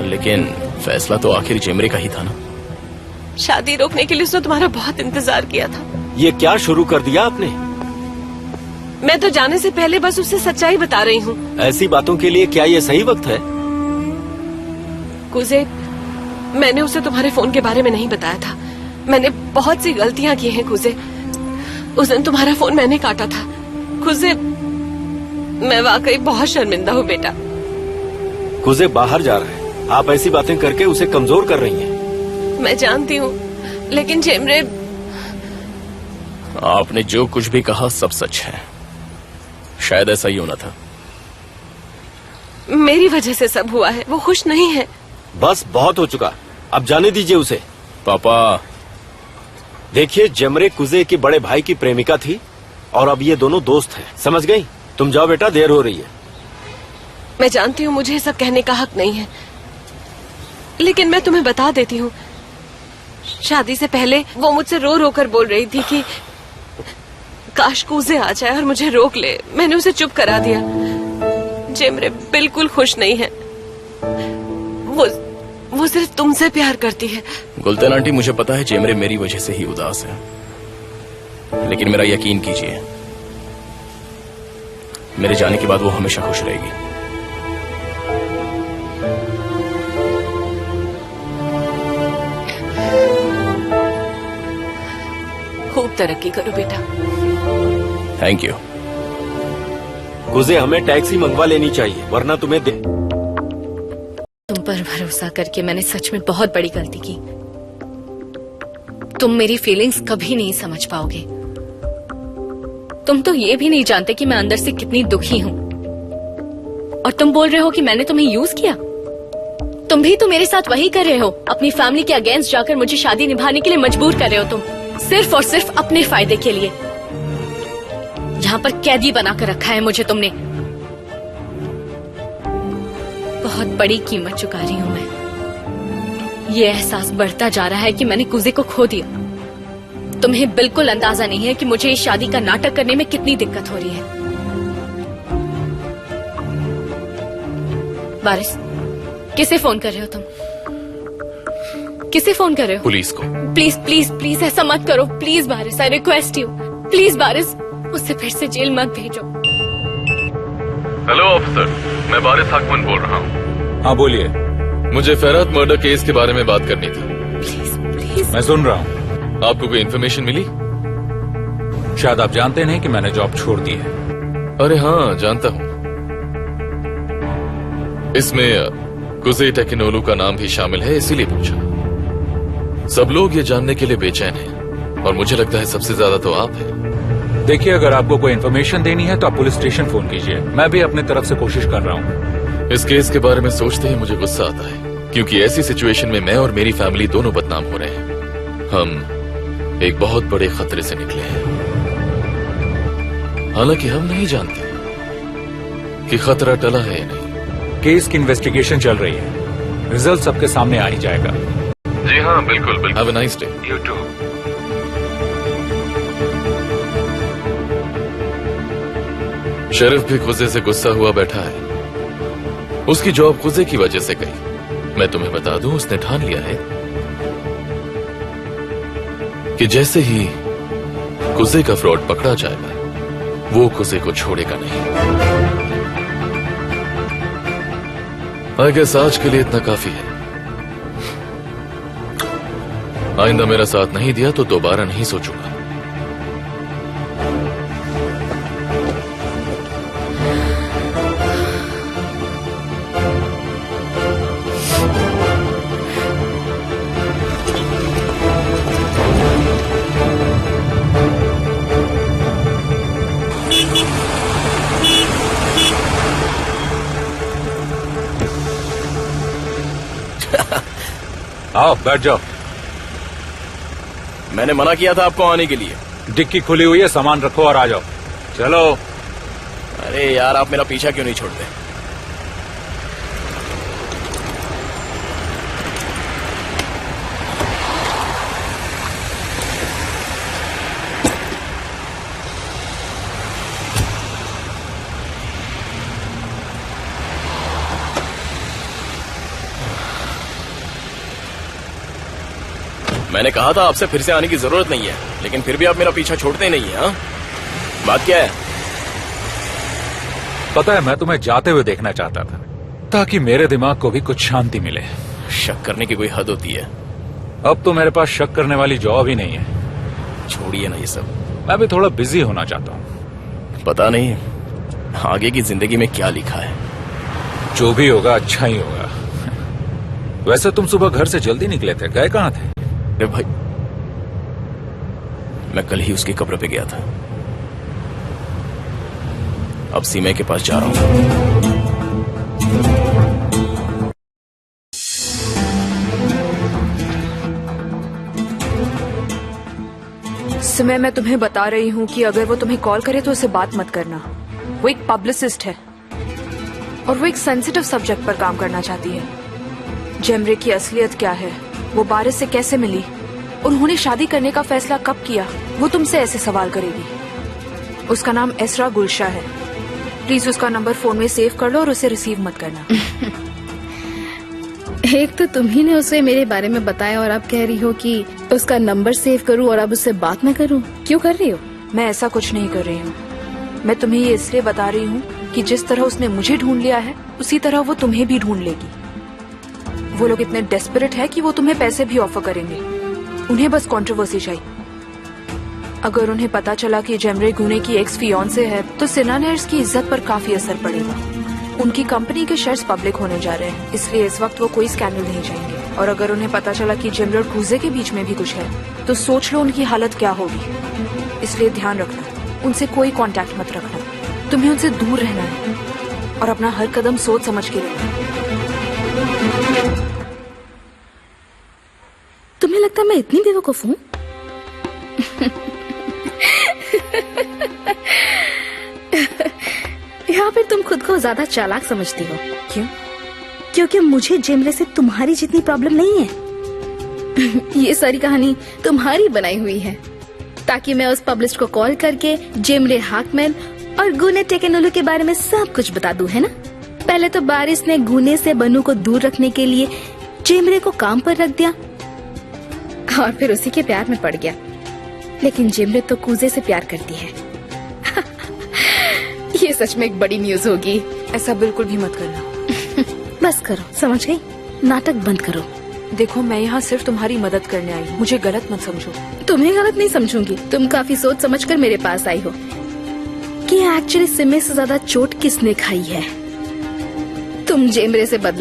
लेकिन फैसला तो आखिर जेमरे का ही था ना। शादी रोकने के लिए उसने तुम्हारा बहुत इंतजार किया था। ये क्या शुरू कर दिया आपने? मैं तो जाने से पहले बस उसे सच्चाई बता रही हूँ। ऐसी बातों के लिए क्या ये सही वक्त है? कुजे, मैंने उसे तुम्हारे फोन के बारे में नहीं बताया था। मैंने बहुत सी गलतियां की हैं कुजे। उस दिन तुम्हारा फोन मैंने काटा था। कुजे, मैं वाकई बहुत शर्मिंदा हूँ बेटा। कुजे बाहर जा रहा है, आप ऐसी बातें करके उसे कमजोर कर रही हैं। मैं जानती हूँ, लेकिन जेमरे, आपने जो कुछ भी कहा सब सच है। शायद ऐसा ही होना था। मेरी वजह से सब हुआ है। वो खुश नहीं है। बस बहुत हो चुका, अब जाने दीजिए उसे। पापा, देखिए, जेमरे कुजे के बड़े भाई की प्रेमिका थी और अब ये दोनों दोस्त हैं। समझ गई? तुम जाओ बेटा, देर हो रही है। मैं जानती हूँ मुझे सब कहने का हक नहीं है, लेकिन मैं तुम्हें बता देती हूँ, शादी से पहले वो मुझसे रो रो कर बोल रही थी कि काश कुजे आ जाए और मुझे रोक ले। मैंने उसे चुप करा दिया। जेमरे बिल्कुल खुश नहीं है। वो सिर्फ तुमसे प्यार करती है। गुलशन आंटी, मुझे पता है जेमरे मेरी वजह से ही उदास है, लेकिन मेरा यकीन कीजिए, मेरे जाने के बाद वो हमेशा खुश रहेगी। खूब तरक्की करो बेटा। Thank you. कुजे, हमें टैक्सी मंगवा लेनी चाहिए, वरना तुम्हें तुम पर भरोसा करके मैंने सच में बहुत बड़ी गलती की। तुम मेरी फीलिंग्स कभी नहीं समझ पाओगे। तुम तो ये भी नहीं जानते कि मैं अंदर से कितनी दुखी हूँ। और तुम बोल रहे हो कि मैंने तुम्हें यूज किया। तुम भी तो मेरे साथ वही कर रहे हो। अपनी फैमिली के अगेंस्ट जाकर मुझे शादी निभाने के लिए मजबूर कर रहे हो तुम, सिर्फ और सिर्फ अपने फायदे के लिए। यहाँ पर कैदी बनाकर रखा है मुझे तुमने। बहुत बड़ी कीमत चुका रही हूँ मैं। ये एहसास बढ़ता जा रहा है कि मैंने कुजे को खो दिया। तुम्हें बिल्कुल अंदाजा नहीं है कि मुझे इस शादी का नाटक करने में कितनी दिक्कत हो रही है। बारिश, किसे फोन कर रहे हो तुम? किसे फोन कर रहे हो? पुलिस को। प्लीज प्लीज प्लीज ऐसा मत करो। प्लीज बारिश, आई रिक्वेस्ट यू। प्लीज बारिश, उसे फिर से जेल मत भेजो। हेलो ऑफिसर, मैं बारिश हाकमन बोल रहा हूँ। हाँ बोलिए। मुझे फैरात मर्डर केस के बारे में बात करनी थी। Please please. मैं सुन रहा हूँ। आपको कोई इन्फॉर्मेशन मिली? शायद आप जानते नहीं कि मैंने जॉब छोड़ दी है। अरे हाँ, जानता हूँ। इसमें कुजे टेकिनोलू का नाम भी शामिल है, इसीलिए पूछा। सब लोग ये जानने के लिए बेचैन हैं और मुझे लगता है सबसे ज्यादा तो आप हैं। देखिए, अगर आपको कोई इन्फॉर्मेशन देनी है तो आप पुलिस स्टेशन फोन कीजिए। मैं भी अपनी तरफ से कोशिश कर रहा हूँ। इस केस के बारे में सोचते ही मुझे गुस्सा आता है, क्योंकि ऐसी सिचुएशन में मैं और मेरी फैमिली दोनों बदनाम हो रहे हैं। हम एक बहुत बड़े खतरे से निकले हैं। हालांकि हम नहीं जानते कि खतरा टला है या नहीं। केस की इन्वेस्टिगेशन चल रही है, रिजल्ट सबके सामने आ ही जाएगा। जी हाँ, बिल्कुल बिल्कुल। Have a nice day. You too. शेरिफ भी कुजे से गुस्सा हुआ बैठा है। उसकी जॉब कुजे की वजह से गई। मैं तुम्हें बता दूं, उसने ठान लिया है कि जैसे ही कुजे का फ्रॉड पकड़ा जाएगा, वो कुजे को छोड़ेगा नहीं। आई गेस आज के लिए इतना काफी है। आइंदा मेरा साथ नहीं दिया तो दोबारा नहीं सोचूंगा। आओ बैठ जाओ। मैंने मना किया था आपको आने के लिए। डिक्की खुली हुई है, सामान रखो और आ जाओ। चलो। अरे यार, आप मेरा पीछा क्यों नहीं छोड़ते? मैंने कहा था आपसे फिर से आने की जरूरत नहीं है, लेकिन फिर भी आप मेरा पीछा छोड़ते ही नहीं है। हाँ? बात क्या है? पता है, मैं तुम्हें जाते हुए देखना चाहता था ताकि मेरे दिमाग को भी कुछ शांति मिले। शक करने की कोई हद होती है। अब तो मेरे पास शक करने वाली जॉब ही नहीं है। छोड़िए ना ये सब। मैं भी थोड़ा बिजी होना चाहता हूँ। पता नहीं आगे की जिंदगी में क्या लिखा है। जो भी होगा अच्छा ही होगा। वैसे तुम सुबह घर से जल्दी निकले थे, गए कहाँ थे? अरे भाई, मैं कल ही उसकी कब्र पे गया था। अब सीमे के पास जा रहा हूँ। समय मैं तुम्हें बता रही हूँ कि अगर वो तुम्हें कॉल करे तो उसे बात मत करना। वो एक पब्लिसिस्ट है और वो एक सेंसिटिव सब्जेक्ट पर काम करना चाहती है। जेमरे की असलियत क्या है, वो बारिश से कैसे मिली, उन्होंने शादी करने का फैसला कब किया, वो तुमसे ऐसे सवाल करेगी। उसका नाम एसरा गुलशा है। प्लीज उसका नंबर फोन में सेव कर लो और उसे रिसीव मत करना। एक तो तुम ही ने उसे मेरे बारे में बताया और अब कह रही हो कि उसका नंबर सेव करूं और अब उससे बात न करूं। क्यों कर रही हो? मैं ऐसा कुछ नहीं कर रही हूँ। मैं तुम्हें ये इसलिए बता रही हूँ कि जिस तरह उसने मुझे ढूंढ लिया है उसी तरह वो तुम्हें भी ढूंढ लेगी। वो लोग इतने डेस्परेट है कि वो तुम्हें पैसे भी ऑफर करेंगे। उन्हें बस कंट्रोवर्सी चाहिए। अगर उन्हें पता चला कि जेमरे गुने की एक्स फियांसे है तो सिनानेर्स की इज्जत पर काफी असर पड़ेगा। उनकी कंपनी के शेयर्स पब्लिक होने जा रहे हैं, इसलिए इस वक्त वो कोई स्कैंडल नहीं चाहेंगे। और अगर उन्हें पता चला कि जेमरे और क्रूजे के बीच में भी कुछ है तो सोच लो उनकी हालत क्या होगी। इसलिए ध्यान रखना, उनसे कोई कांटेक्ट मत रखना। तुम्हें उनसे दूर रहना है और अपना हर कदम सोच समझ के लेना। तुम्हें लगता मैं इतनी बेवकूफ हूँ? या फिर तुम खुद को ज्यादा चालाक समझती हो? क्यों? क्योंकि मुझे जेमरे से तुम्हारी जितनी प्रॉब्लम नहीं है। ये सारी कहानी तुम्हारी बनाई हुई है ताकि मैं उस पब्लिस्ट को कॉल करके जेमरे हाकमैन और गुने टेकेनोलू के बारे में सब कुछ बता दूं, है ना? पहले तो बारिश ने गुने से बनू को दूर रखने के लिए जेमरे को काम पर रख दिया और फिर उसी के प्यार में पड़ गया। लेकिन जेमरे तो कूजे से प्यार करती है। ये सच में एक बड़ी न्यूज होगी। ऐसा बिल्कुल भी मत करना। बस करो, समझ गई? नाटक बंद करो। देखो, मैं यहाँ सिर्फ तुम्हारी मदद करने आई हूँ, मुझे गलत मत समझो। तुम्हें गलत नहीं समझूंगी। तुम काफी सोच समझकर मेरे पास आई हो कि एक्चुअली सिमे से ज्यादा चोट किसने खाई है। तुम जेमरे से बदला